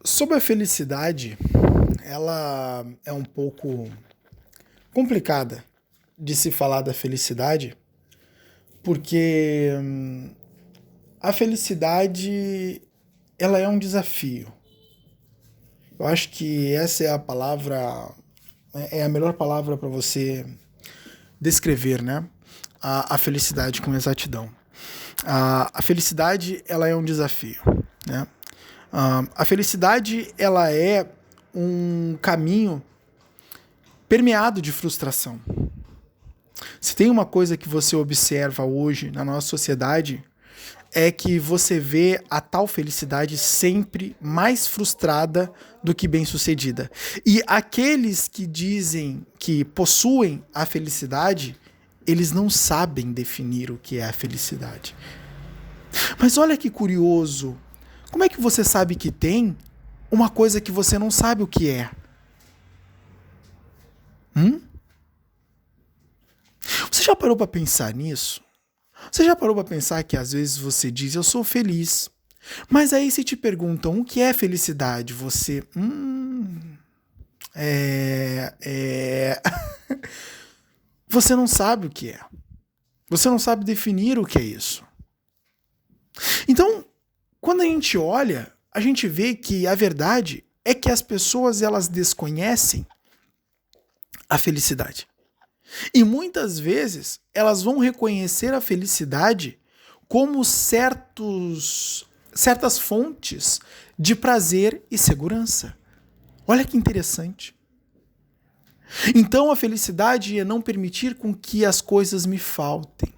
Sobre a felicidade, ela é um pouco complicada de se falar da felicidade, porque a felicidade ela é um desafio. Eu acho que essa é a palavra, é a melhor palavra para você descrever, né? A felicidade com exatidão. A felicidade ela é um desafio, né? A felicidade ela é um caminho permeado de frustração. Se tem uma coisa que você observa hoje na nossa sociedade, é que você vê a tal felicidade sempre mais frustrada do que bem-sucedida. E aqueles que dizem que possuem a felicidade, eles não sabem definir o que é a felicidade. Mas olha que curioso. Como é que você sabe que tem uma coisa que você não sabe o que é? Você já parou para pensar nisso? Você já parou para pensar que às vezes você diz, eu sou feliz. Mas aí se te perguntam, o que é felicidade? Você, Você não sabe o que é. Você não sabe definir o que é isso. Então, quando a gente olha, a gente vê que a verdade é que as pessoas elas desconhecem a felicidade. E muitas vezes elas vão reconhecer a felicidade como certas fontes de prazer e segurança. Olha que interessante. Então a felicidade é não permitir com que as coisas me faltem.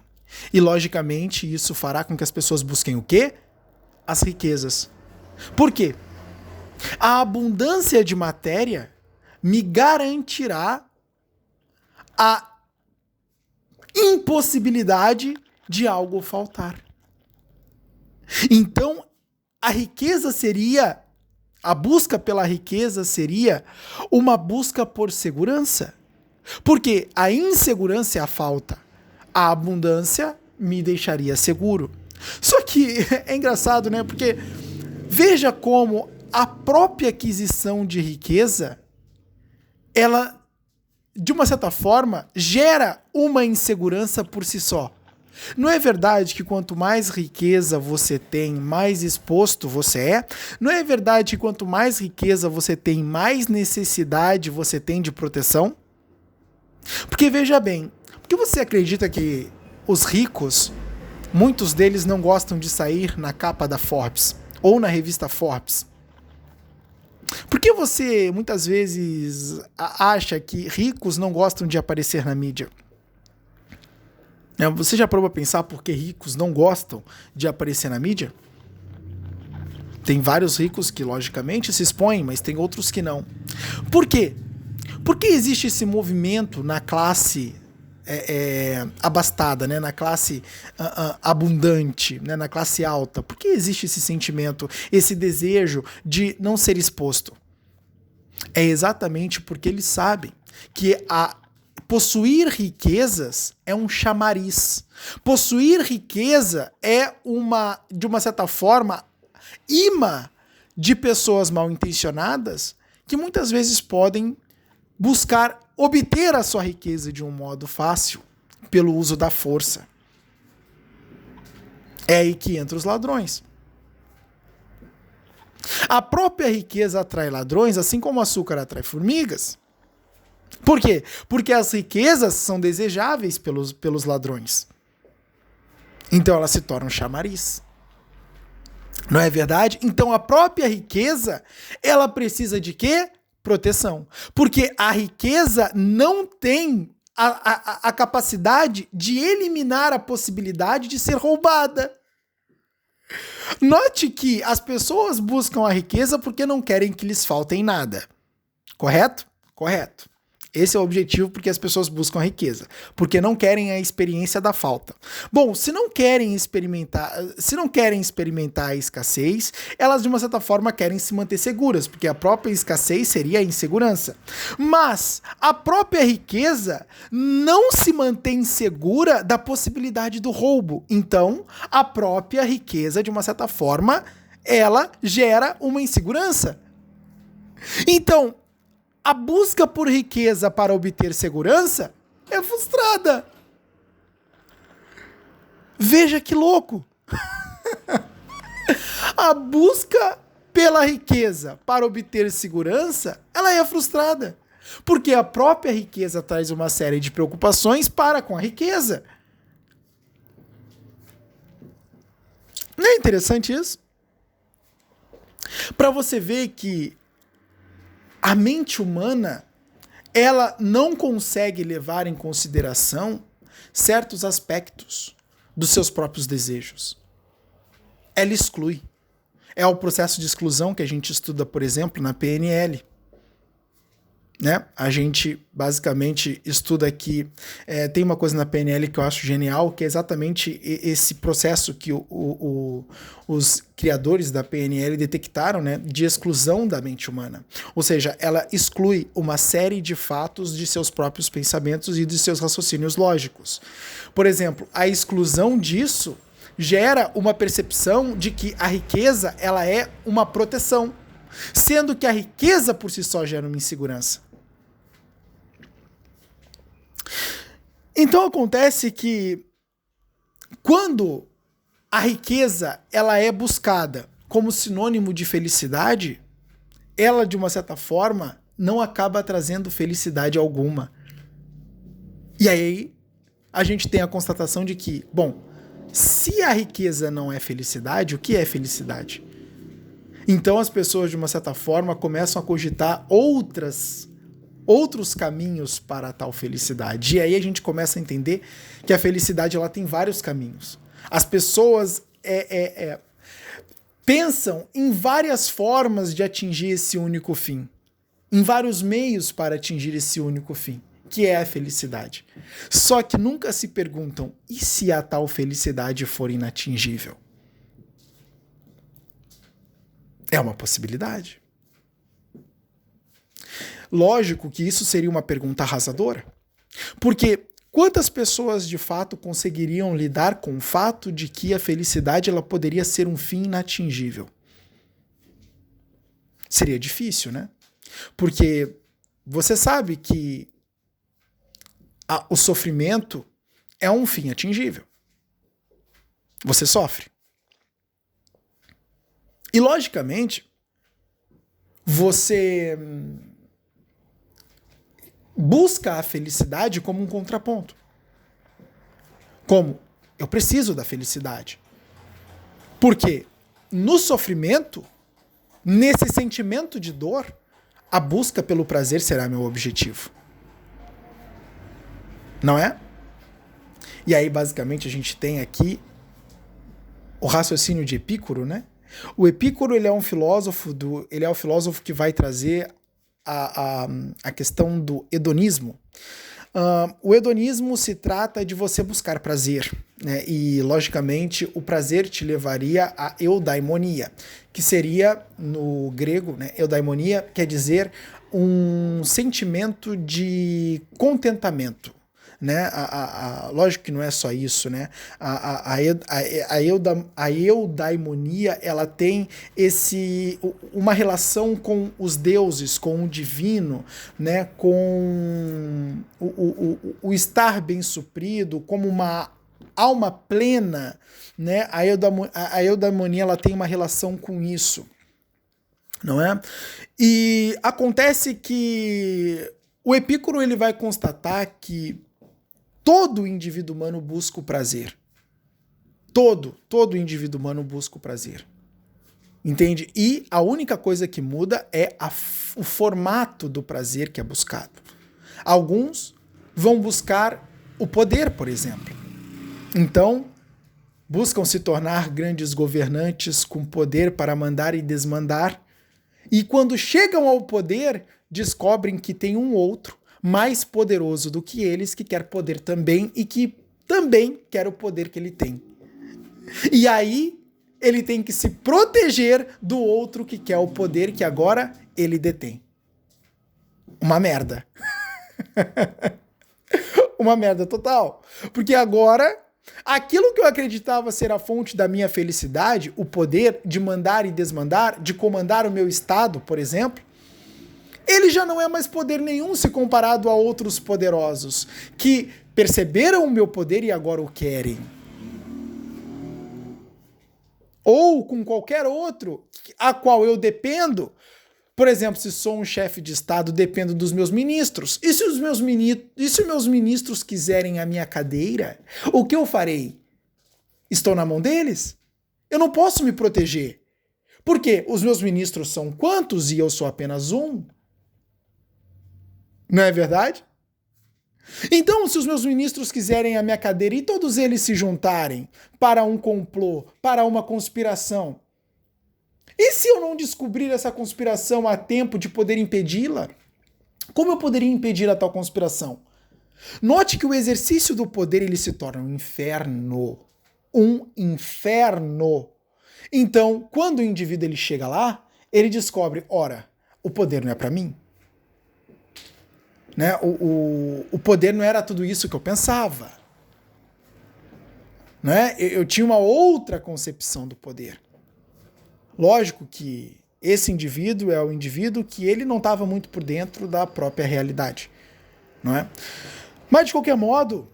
E logicamente isso fará com que as pessoas busquem o quê? As riquezas. Por quê? A abundância de matéria me garantirá a impossibilidade de algo faltar. Então, a busca pela riqueza seria uma busca por segurança. Porque a insegurança é a falta. A abundância me deixaria seguro. Só que é engraçado, né? Porque veja como a própria aquisição de riqueza, ela, de uma certa forma, gera uma insegurança por si só. Não é verdade que quanto mais riqueza você tem, mais exposto você é? Não é verdade que quanto mais riqueza você tem, mais necessidade você tem de proteção? Porque veja bem, por que você acredita que os ricos, muitos deles não gostam de sair na capa da Forbes ou na revista Forbes? Por que você muitas vezes acha que ricos não gostam de aparecer na mídia? Você já parou para pensar por que ricos não gostam de aparecer na mídia? Tem vários ricos que, logicamente, se expõem, mas tem outros que não. Por quê? Por que existe esse movimento na classe abastada, né? Na classe abundante, né? Na classe alta? Por que existe esse sentimento, esse desejo de não ser exposto? É exatamente porque eles sabem que possuir riquezas é um chamariz. Possuir riqueza é de uma certa forma, imã de pessoas mal intencionadas que muitas vezes podem buscar obter a sua riqueza de um modo fácil, pelo uso da força. É aí que entram os ladrões. A própria riqueza atrai ladrões, assim como o açúcar atrai formigas. Por quê? Porque as riquezas são desejáveis pelos ladrões. Então elas se tornam chamariz. Não é verdade? Então a própria riqueza, ela precisa de quê? Proteção. Porque a riqueza não tem a capacidade de eliminar a possibilidade de ser roubada. Note que as pessoas buscam a riqueza porque não querem que lhes faltem nada. Correto? Correto. Esse é o objetivo porque as pessoas buscam a riqueza, porque não querem a experiência da falta. Bom, se não querem experimentar a escassez, elas de uma certa forma querem se manter seguras, porque a própria escassez seria a insegurança. Mas a própria riqueza não se mantém segura da possibilidade do roubo. Então, a própria riqueza de uma certa forma ela gera uma insegurança. Então, a busca por riqueza para obter segurança é frustrada. Veja que louco! A busca pela riqueza para obter segurança, ela é frustrada. Porque a própria riqueza traz uma série de preocupações para com a riqueza. Não é interessante isso? Para você ver que a mente humana, ela não consegue levar em consideração certos aspectos dos seus próprios desejos. Ela exclui. É o processo de exclusão que a gente estuda, por exemplo, na PNL. Né? A gente basicamente estuda aqui, tem uma coisa na PNL que eu acho genial, que é exatamente esse processo que os criadores da PNL detectaram, né, de exclusão da mente humana. Ou seja, ela exclui uma série de fatos de seus próprios pensamentos e de seus raciocínios lógicos. Por exemplo, a exclusão disso gera uma percepção de que a riqueza ela é uma proteção, sendo que a riqueza por si só gera uma insegurança. Então acontece que quando a riqueza ela é buscada como sinônimo de felicidade, ela de uma certa forma não acaba trazendo felicidade alguma. E aí a gente tem a constatação de que, bom, se a riqueza não é felicidade, o que é felicidade? Então as pessoas de uma certa forma começam a cogitar outros caminhos para tal felicidade. E aí a gente começa a entender que a felicidade ela tem vários caminhos. As pessoas pensam em várias formas de atingir esse único fim, em vários meios para atingir esse único fim, que é a felicidade. Só que nunca se perguntam, e se a tal felicidade for inatingível? É uma possibilidade. Lógico que isso seria uma pergunta arrasadora, porque quantas pessoas de fato conseguiriam lidar com o fato de que a felicidade ela poderia ser um fim inatingível? Seria difícil, né? Porque você sabe que o sofrimento é um fim atingível. Você sofre. E logicamente, você busca a felicidade como um contraponto. Como eu preciso da felicidade. Porque no sofrimento, nesse sentimento de dor, a busca pelo prazer será meu objetivo. Não é? E aí, basicamente, a gente tem aqui o raciocínio de Epícoro, né? O Epícoro, ele é um filósofo que vai trazer a questão do hedonismo. O hedonismo se trata de você buscar prazer, né? E, logicamente, o prazer te levaria à eudaimonia, que seria, no grego, né, eudaimonia quer dizer um sentimento de contentamento. Né? Lógico que não é só isso, né? A eudaimonia ela tem uma relação com os deuses, com o divino, né? Com o estar bem suprido, como uma alma plena, né? A eudaimonia ela tem uma relação com isso, não é? E acontece que o Epícoro ele vai constatar que todo indivíduo humano busca o prazer. Todo indivíduo humano busca o prazer. Entende? E a única coisa que muda é o formato do prazer que é buscado. Alguns vão buscar o poder, por exemplo. Então, buscam se tornar grandes governantes com poder para mandar e desmandar. E quando chegam ao poder, descobrem que tem um outro mais poderoso do que eles, que quer poder também e que também quer o poder que ele tem. E aí, ele tem que se proteger do outro que quer o poder que agora ele detém. Uma merda. Uma merda total. Porque agora Aquilo que eu acreditava ser a fonte da minha felicidade, o poder de mandar e desmandar, de comandar o meu estado, por exemplo, ele já não é mais poder nenhum se comparado a outros poderosos que perceberam o meu poder e agora o querem. Ou com qualquer outro a qual eu dependo. Por exemplo, se sou um chefe de Estado, dependo dos meus ministros. E se os meus ministros quiserem a minha cadeira, o que eu farei? Estou na mão deles? Eu não posso me proteger. Porque os meus ministros são quantos e eu sou apenas um? Não é verdade? Então, se os meus ministros quiserem a minha cadeira e todos eles se juntarem para um complô, para uma conspiração, e se eu não descobrir essa conspiração a tempo de poder impedi-la? Como eu poderia impedir a tal conspiração? Note que o exercício do poder ele se torna um inferno. Um inferno. Então, quando o indivíduo ele chega lá, ele descobre, ora, o poder não é para mim. Né? O poder não era tudo isso que eu pensava. Né? Eu tinha uma outra concepção do poder. Lógico que esse indivíduo é o indivíduo que ele não estava muito por dentro da própria realidade, não é? Mas de qualquer modo,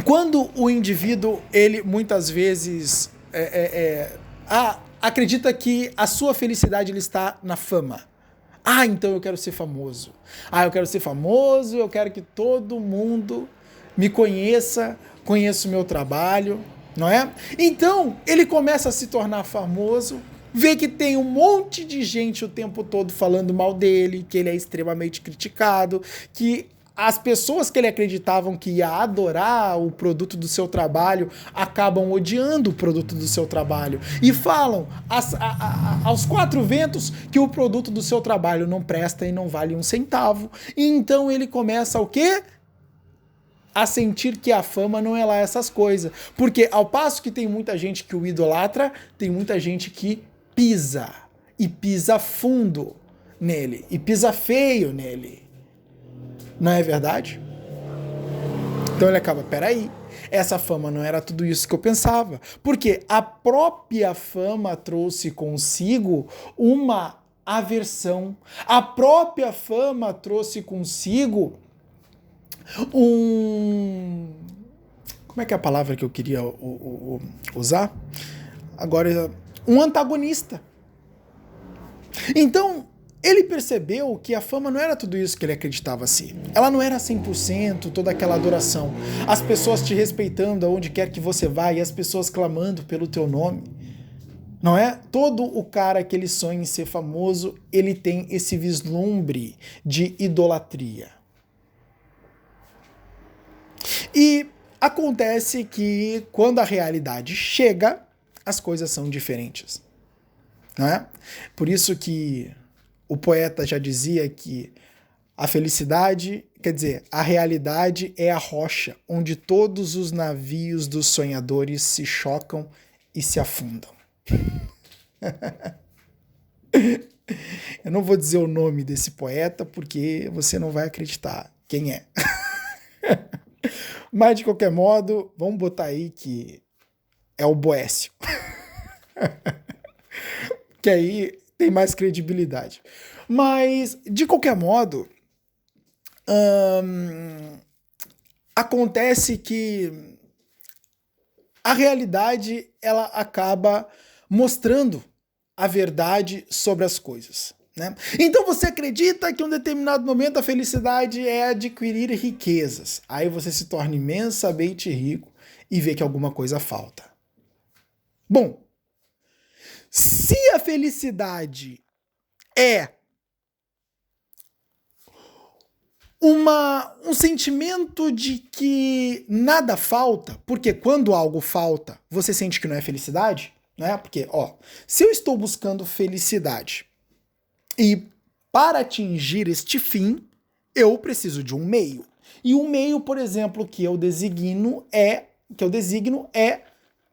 quando o indivíduo ele muitas vezes acredita que a sua felicidade ele está na fama. Ah, então eu quero ser famoso. Ah, eu quero ser famoso, eu quero que todo mundo me conheça o meu trabalho. Não é? Então, ele começa a se tornar famoso, vê que tem um monte de gente o tempo todo falando mal dele, que ele é extremamente criticado, que as pessoas que ele acreditavam que ia adorar o produto do seu trabalho acabam odiando o produto do seu trabalho e falam aos quatro ventos que o produto do seu trabalho não presta e não vale um centavo. E então ele começa o quê? A sentir que a fama não é lá essas coisas. Porque ao passo que tem muita gente que o idolatra, tem muita gente que pisa. E pisa fundo nele. E pisa feio nele. Não é verdade? Então ele acaba, peraí, essa fama não era tudo isso que eu pensava. Porque a própria fama trouxe consigo uma aversão. A própria fama trouxe consigo como é que é a palavra que eu queria usar? Agora, um antagonista. Então, ele percebeu que a fama não era tudo isso que ele acreditava ser. Ela não era 100%, toda aquela adoração. As pessoas te respeitando aonde quer que você vá e as pessoas clamando pelo teu nome. Não é? Todo o cara que ele sonha em ser famoso, ele tem esse vislumbre de idolatria. E acontece que quando a realidade chega, as coisas são diferentes. Não é? Por isso que o poeta já dizia que a felicidade, quer dizer, a realidade é a rocha onde todos os navios dos sonhadores se chocam e se afundam. Eu não vou dizer o nome desse poeta porque você não vai acreditar quem é. Mas, de qualquer modo, vamos botar aí que é o Boécio. Que aí tem mais credibilidade. Mas, de qualquer modo, acontece que a realidade ela acaba mostrando a verdade sobre as coisas. Né? Então você acredita que em um determinado momento a felicidade é adquirir riquezas. Aí você se torna imensamente rico e vê que alguma coisa falta. Bom, se a felicidade é um sentimento de que nada falta, porque quando algo falta, você sente que não é felicidade, né? Porque, se eu estou buscando felicidade e para atingir este fim, eu preciso de um meio. E um meio, por exemplo, que eu designo é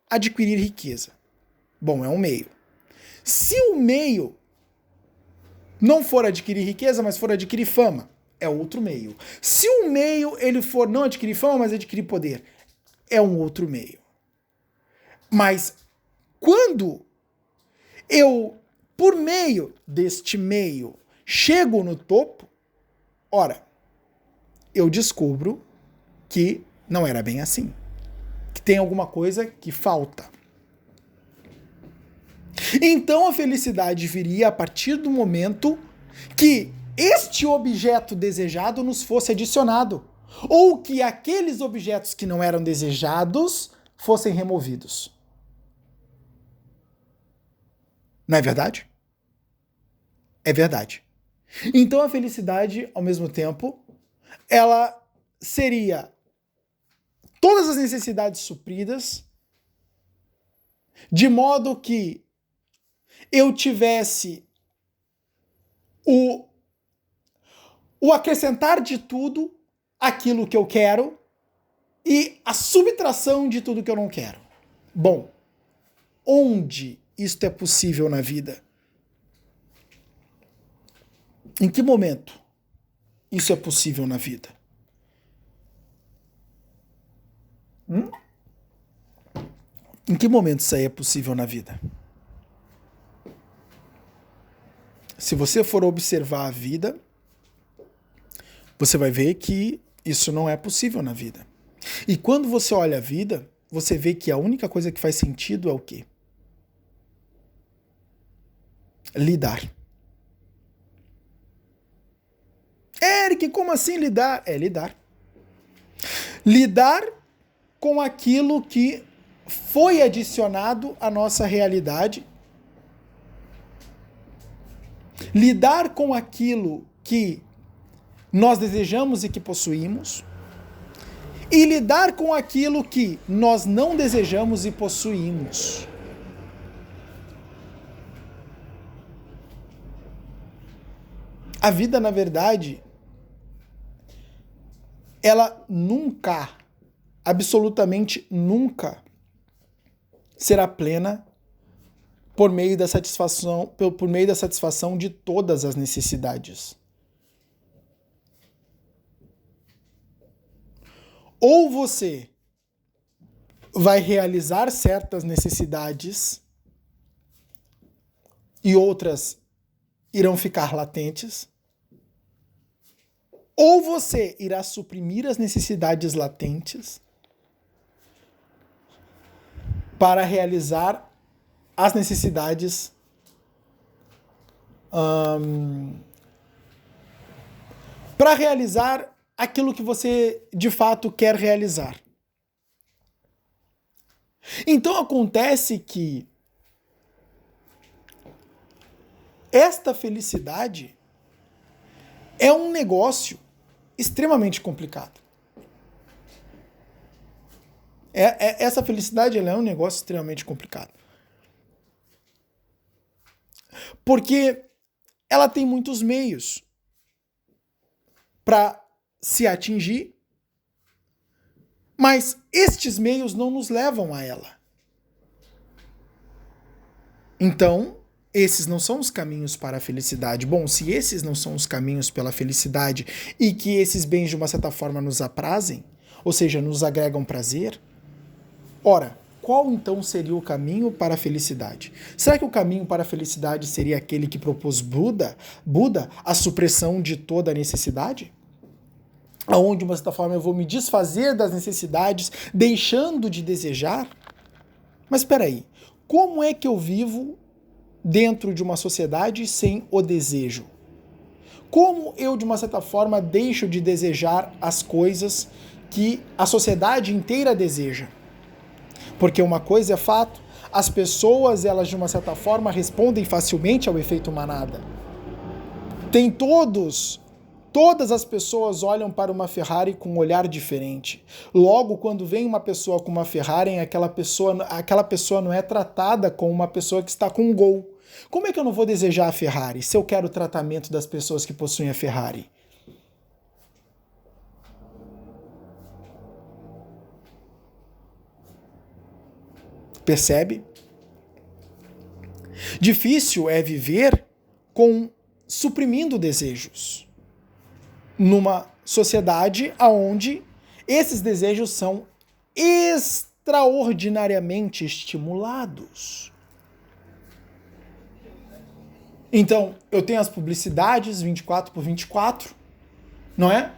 adquirir riqueza. Bom, é um meio. Se o meio não for adquirir riqueza, mas for adquirir fama, é outro meio. Se o meio ele for não adquirir fama, mas adquirir poder, é um outro meio. Mas quando eu, por meio deste meio, chego no topo, ora, eu descubro que não era bem assim. Que tem alguma coisa que falta. Então a felicidade viria a partir do momento que este objeto desejado nos fosse adicionado, ou que aqueles objetos que não eram desejados fossem removidos. Não é verdade? É verdade. Então a felicidade, ao mesmo tempo, ela seria todas as necessidades supridas, de modo que eu tivesse o acrescentar de tudo aquilo que eu quero e a subtração de tudo que eu não quero. Bom, onde isto é possível na vida? Em que momento isso é possível na vida? Em que momento isso aí é possível na vida? Se você for observar a vida, você vai ver que isso não é possível na vida. E quando você olha a vida, você vê que a única coisa que faz sentido é o quê? Lidar. Eric, como assim lidar? É lidar. Lidar com aquilo que foi adicionado à nossa realidade. Lidar com aquilo que nós desejamos e que possuímos. E lidar com aquilo que nós não desejamos e possuímos. A vida, na verdade, ela nunca, absolutamente nunca, será plena por meio da satisfação de todas as necessidades. Ou você vai realizar certas necessidades e outras irão ficar latentes, ou você irá suprimir as necessidades latentes para realizar as necessidades para realizar aquilo que você de fato quer realizar. Então acontece que esta felicidade é um negócio extremamente complicado. Essa felicidade ela é um negócio extremamente complicado. Porque ela tem muitos meios para se atingir, mas estes meios não nos levam a ela. Então, esses não são os caminhos para a felicidade. Bom, se esses não são os caminhos pela felicidade e que esses bens de uma certa forma nos aprazem, ou seja, nos agregam prazer, ora, qual então seria o caminho para a felicidade? Será que o caminho para a felicidade seria aquele que propôs Buda, a supressão de toda a necessidade? Onde, de uma certa forma, eu vou me desfazer das necessidades, deixando de desejar? Mas espera aí, como é que eu vivo dentro de uma sociedade sem o desejo? Como eu, de uma certa forma, deixo de desejar as coisas que a sociedade inteira deseja? Porque uma coisa é fato, as pessoas, elas, de uma certa forma, respondem facilmente ao efeito manada. Todas as pessoas olham para uma Ferrari com um olhar diferente. Logo, quando vem uma pessoa com uma Ferrari, aquela pessoa não é tratada como uma pessoa que está com um Gol. Como é que eu não vou desejar a Ferrari se eu quero o tratamento das pessoas que possuem a Ferrari? Percebe? Difícil é viver suprimindo desejos numa sociedade onde esses desejos são extraordinariamente estimulados. Então, eu tenho as publicidades 24/24, não é?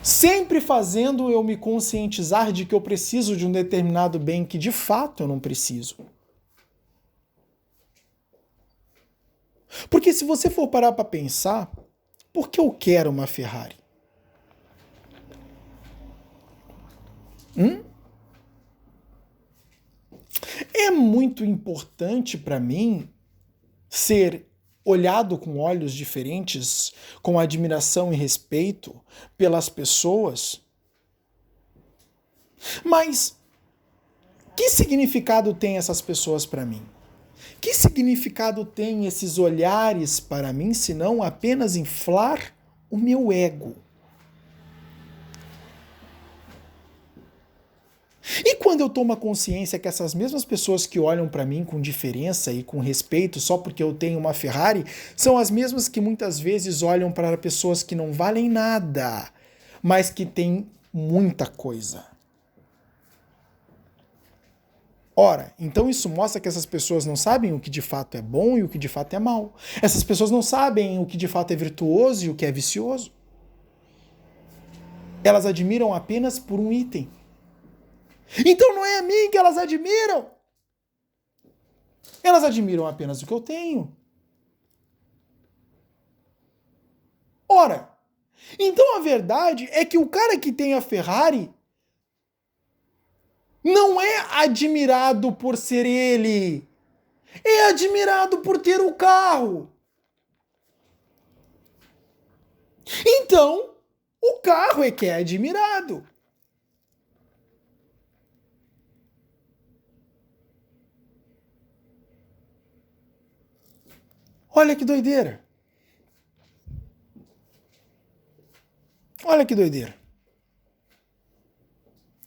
Sempre fazendo eu me conscientizar de que eu preciso de um determinado bem que de fato eu não preciso. Porque se você for parar para pensar, por que eu quero uma Ferrari? É muito importante para mim ser olhado com olhos diferentes, com admiração e respeito pelas pessoas. Mas que significado tem essas pessoas para mim? Que significado tem esses olhares para mim, se não apenas inflar o meu ego? E quando eu tomo a consciência que essas mesmas pessoas que olham para mim com diferença e com respeito só porque eu tenho uma Ferrari, são as mesmas que muitas vezes olham para pessoas que não valem nada, mas que têm muita coisa. Ora, então isso mostra que essas pessoas não sabem o que de fato é bom e o que de fato é mal. Essas pessoas não sabem o que de fato é virtuoso e o que é vicioso. Elas admiram apenas por um item. Então não é a mim que elas admiram. Elas admiram apenas o que eu tenho. Ora, então a verdade é que o cara que tem a Ferrari não é admirado por ser ele. É admirado por ter o carro. Então, o carro é que é admirado. Olha que doideira. Olha que doideira.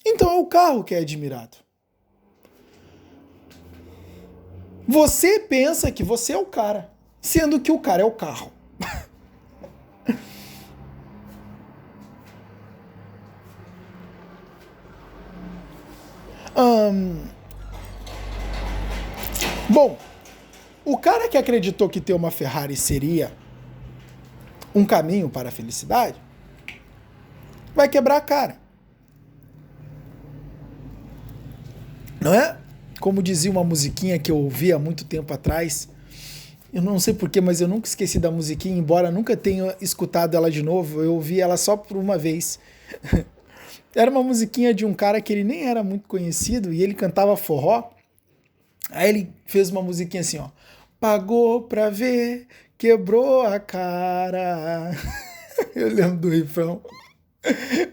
Então é o carro que é admirado. Você pensa que você é o cara, sendo que o cara é o carro. Bom, o cara que acreditou que ter uma Ferrari seria um caminho para a felicidade, vai quebrar a cara. Não é? Como dizia uma musiquinha que eu ouvi há muito tempo atrás, eu não sei porquê, mas eu nunca esqueci da musiquinha, embora nunca tenha escutado ela de novo, eu ouvi ela só por uma vez. Era uma musiquinha de um cara que ele nem era muito conhecido e ele cantava forró. Aí ele fez uma musiquinha assim, ó. Pagou pra ver, quebrou a cara. Eu lembro do refrão.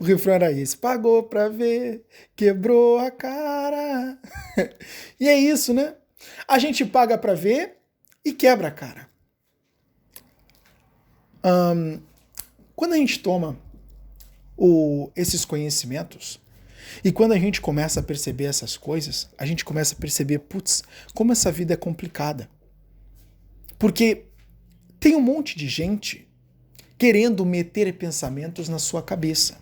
O refrão era esse. Pagou pra ver, quebrou a cara. E é isso, né? A gente paga pra ver e quebra a cara. Quando a gente toma esses conhecimentos e quando a gente começa a perceber essas coisas, a gente começa a perceber, putz, como essa vida é complicada. Porque tem um monte de gente querendo meter pensamentos na sua cabeça.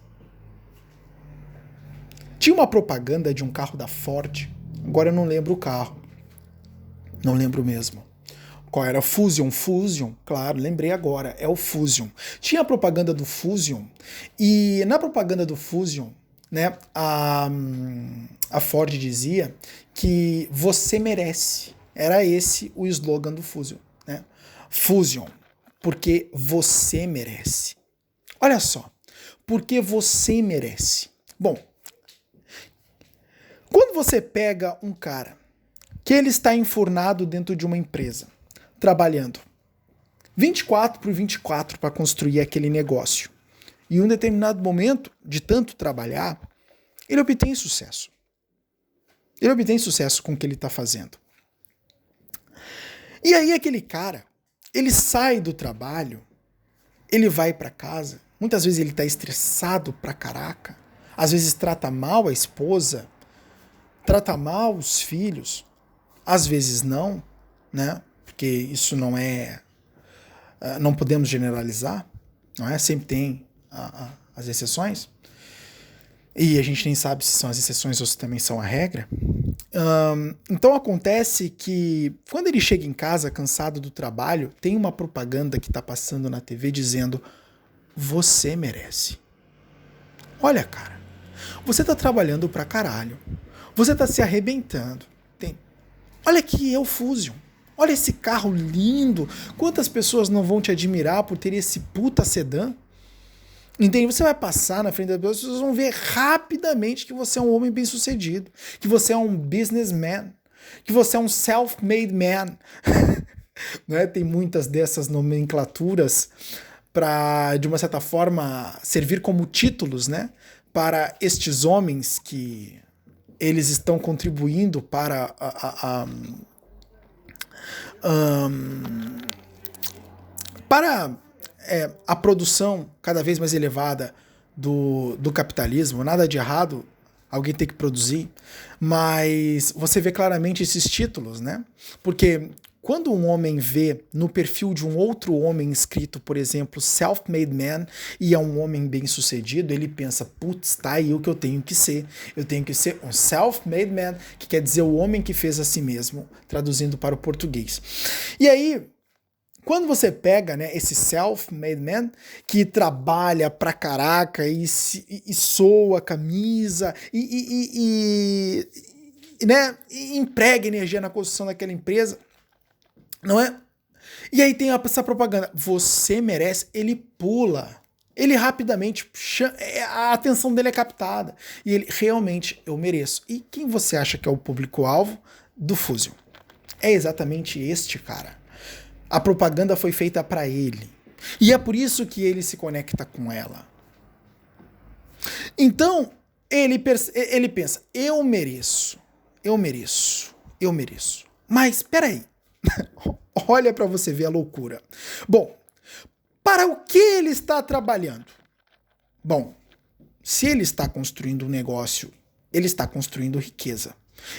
Tinha uma propaganda de um carro da Ford, agora eu não lembro o carro. Não lembro mesmo. Qual era? Fusion, claro, lembrei agora, é o Fusion. Tinha a propaganda do Fusion, e na propaganda do Fusion, né, a Ford dizia que você merece. Era esse o slogan do Fusion, né? Fusion, porque você merece. Olha só, porque você merece. Bom, quando você pega um cara que ele está enfurnado dentro de uma empresa, trabalhando 24/24 para construir aquele negócio. E em um determinado momento, de tanto trabalhar, ele obtém sucesso. Ele obtém sucesso com o que ele está fazendo. E aí aquele cara, ele sai do trabalho, ele vai para casa, muitas vezes ele está estressado pra caraca, às vezes trata mal a esposa, trata mal os filhos, às vezes não, né? Porque isso não é... não podemos generalizar, não é? Sempre tem as exceções. e a gente nem sabe se são as exceções ou se também são a regra. Então acontece que quando ele chega em casa cansado do trabalho, tem uma propaganda que tá passando na TV dizendo: você merece. Olha, cara, você tá trabalhando pra caralho, você tá se arrebentando. Olha aqui, é o Fusion. Olha esse carro lindo. Quantas pessoas não vão te admirar por ter esse puta sedã? Entende? Você vai passar na frente das pessoas, vão ver rapidamente que você é um homem bem-sucedido, que você é um businessman, que você é um self-made man. Né? Tem muitas dessas nomenclaturas para, de uma certa forma, servir como títulos, né, para estes homens que eles estão contribuindo para para a produção cada vez mais elevada do capitalismo. Nada de errado alguém ter que produzir, mas você vê claramente esses títulos, né? Porque quando um homem vê no perfil de um outro homem escrito, por exemplo, self-made man, e é um homem bem-sucedido, ele pensa, putz, tá aí o que eu tenho que ser. Eu tenho que ser um self-made man, que quer dizer o homem que fez a si mesmo, traduzindo para o português. E aí, quando você pega, né, esse self-made man que trabalha pra caraca e soa a camisa né, e emprega energia na construção daquela empresa, não é? E aí tem essa propaganda, você merece, ele pula. Ele rapidamente, a atenção dele é captada. E ele, realmente, eu mereço. E quem você acha que é o público-alvo do Fusion? É exatamente este cara. A propaganda foi feita para ele. E é por isso que ele se conecta com ela. Então, ele pensa, eu mereço. Mas, peraí. Olha para você ver a loucura. Bom, para o que ele está trabalhando? Bom, se ele está construindo um negócio, ele está construindo riqueza.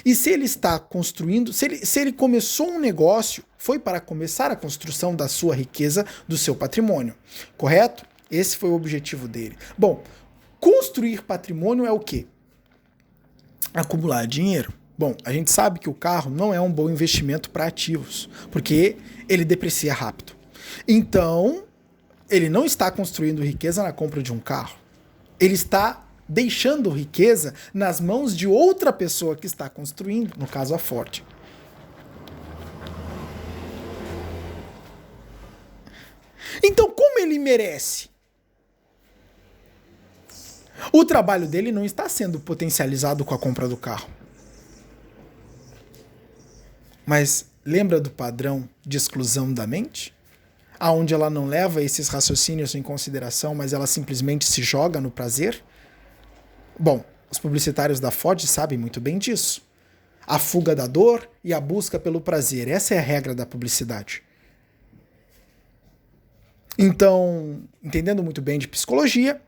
E se ele está construindo, se ele começou um negócio, foi para começar a construção da sua riqueza, do seu patrimônio, correto? Esse foi o objetivo dele. Bom, construir patrimônio é o quê? Acumular dinheiro. Bom, a gente sabe que o carro não é um bom investimento para ativos, porque ele deprecia rápido. Então, ele não está construindo riqueza na compra de um carro. Ele está deixando riqueza nas mãos de outra pessoa que está construindo, no caso a Ford. Então, como ele merece? O trabalho dele não está sendo potencializado com a compra do carro. Mas lembra do padrão de exclusão da mente? Aonde ela não leva esses raciocínios em consideração, mas ela simplesmente se joga no prazer? Bom, os publicitários da Ford sabem muito bem disso. A fuga da dor e a busca pelo prazer. Essa é a regra da publicidade. Então, entendendo muito bem de psicologia,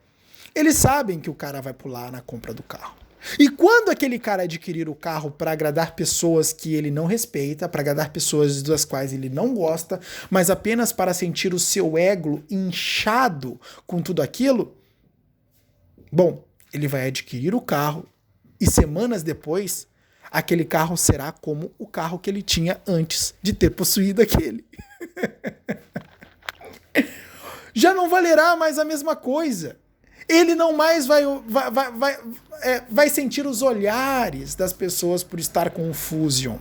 eles sabem que o cara vai pular na compra do carro. E quando aquele cara adquirir o carro para agradar pessoas que ele não respeita, para agradar pessoas das quais ele não gosta, mas apenas para sentir o seu ego inchado com tudo aquilo, bom, ele vai adquirir o carro e semanas depois, aquele carro será como o carro que ele tinha antes de ter possuído aquele. Já não valerá mais a mesma coisa. Ele não mais vai sentir os olhares das pessoas por estar com o Fusion.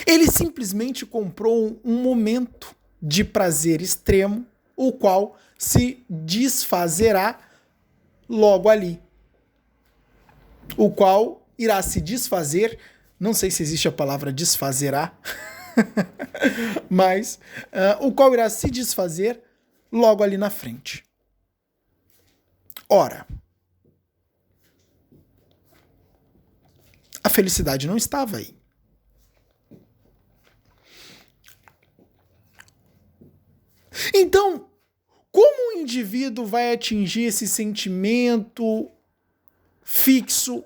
Ele simplesmente comprou um momento de prazer extremo, o qual se desfazerá logo ali. O qual irá se desfazer, não sei se existe a palavra desfazerá, mas o qual irá se desfazer logo ali na frente. Ora, a felicidade não estava aí. Então, como o indivíduo vai atingir esse sentimento fixo,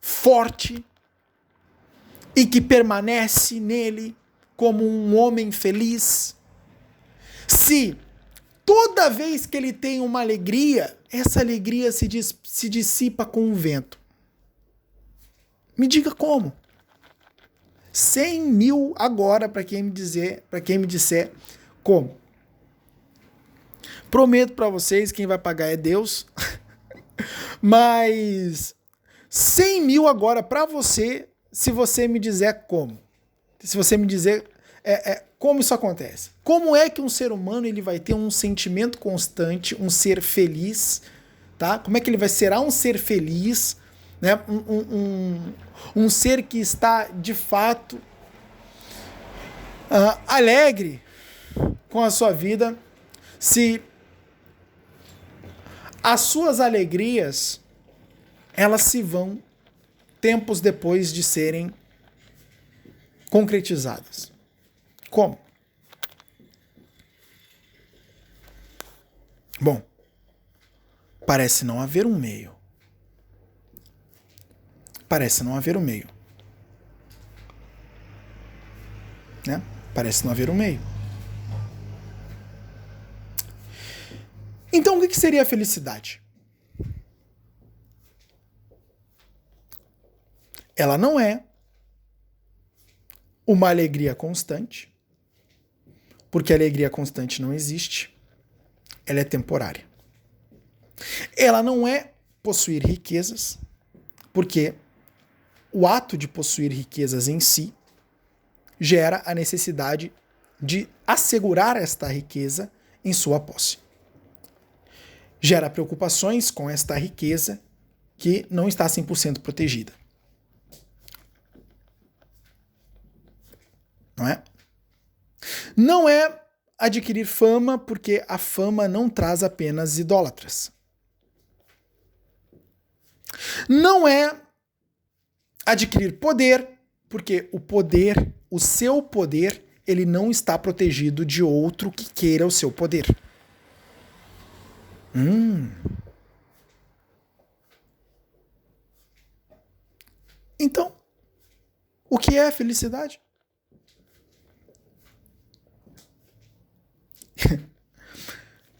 forte, e que permanece nele como um homem feliz, se Toda vez que ele tem uma alegria, essa alegria se dissipa com o vento. Me diga como. 100 mil agora para quem me disser como. Prometo para vocês, quem vai pagar é Deus. Mas 100 mil agora para você, se você me dizer como. Se você me dizer como isso acontece. Como é que um ser humano ele vai ter um sentimento constante, um ser feliz, tá? Como é que ele será um ser feliz, né? Um ser que está de fato alegre com a sua vida, se as suas alegrias elas se vão tempos depois de serem concretizadas. Como? Bom, parece não haver um meio. Parece não haver um meio. Né? Parece não haver um meio. Então, o que seria a felicidade? Ela não é uma alegria constante, porque a alegria constante não existe, ela é temporária. Ela não é possuir riquezas, porque o ato de possuir riquezas em si gera a necessidade de assegurar esta riqueza em sua posse. Gera preocupações com esta riqueza que não está 100% protegida. Não é? Não é adquirir fama, porque a fama não traz apenas idólatras. Não é adquirir poder, porque o poder, o seu poder, ele não está protegido de outro que queira o seu poder. Então, o que é a felicidade?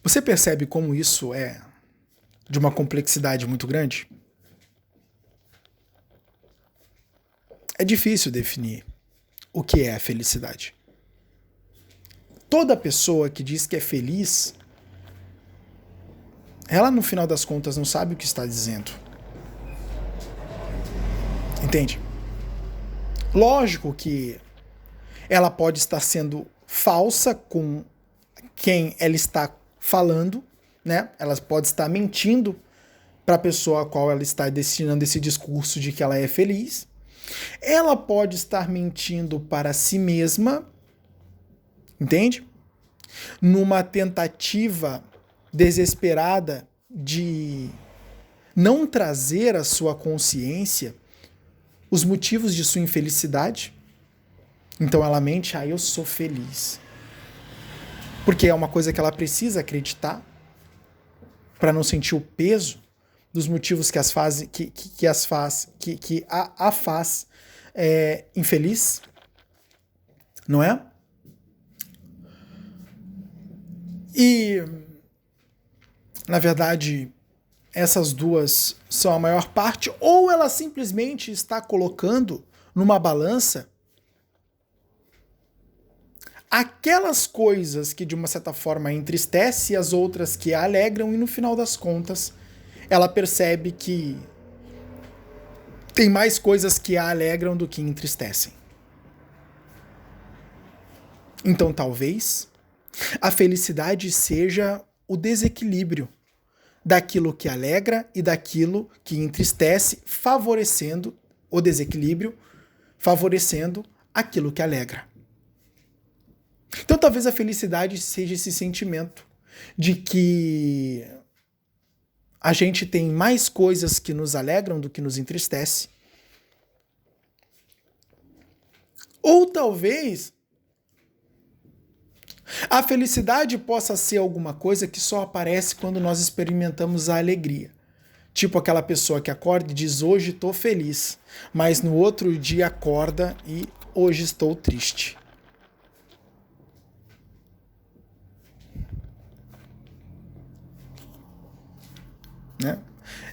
Você percebe como isso é de uma complexidade muito grande? É difícil definir o que é a felicidade. Toda pessoa que diz que é feliz, ela no final das contas não sabe o que está dizendo. Entende? Lógico que ela pode estar sendo falsa com quem ela está falando, né? Ela pode estar mentindo para a pessoa a qual ela está destinando esse discurso de que ela é feliz. Ela pode estar mentindo para si mesma, entende? Numa tentativa desesperada de não trazer à sua consciência os motivos de sua infelicidade. Então ela mente, eu sou feliz. Porque é uma coisa que ela precisa acreditar para não sentir o peso dos motivos que a faz infeliz, não é? E, na verdade, essas duas são a maior parte, ou ela simplesmente está colocando numa balança aquelas coisas que de uma certa forma entristecem e as outras que a alegram, e no final das contas ela percebe que tem mais coisas que a alegram do que entristecem. Então talvez a felicidade seja o desequilíbrio daquilo que alegra e daquilo que entristece, favorecendo o desequilíbrio, favorecendo aquilo que alegra. Então talvez a felicidade seja esse sentimento de que a gente tem mais coisas que nos alegram do que nos entristece. Ou talvez a felicidade possa ser alguma coisa que só aparece quando nós experimentamos a alegria. Tipo aquela pessoa que acorda e diz, hoje estou feliz, mas no outro dia acorda e hoje estou triste. né?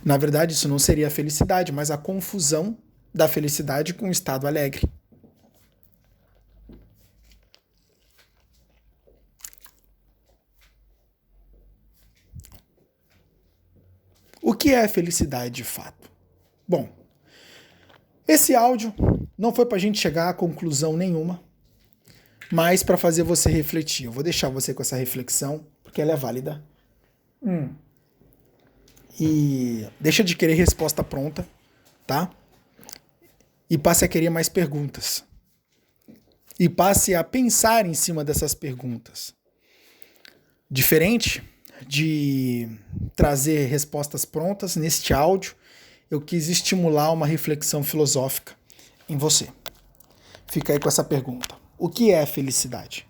Na verdade, isso não seria a felicidade, mas a confusão da felicidade com o estado alegre. O que é felicidade de fato? Bom, esse áudio não foi para a gente chegar a conclusão nenhuma, mas para fazer você refletir. Eu vou deixar você com essa reflexão, porque ela é válida. E deixa de querer resposta pronta, tá? E passe a querer mais perguntas. E passe a pensar em cima dessas perguntas. Diferente de trazer respostas prontas neste áudio, eu quis estimular uma reflexão filosófica em você. Fica aí com essa pergunta. O que é felicidade?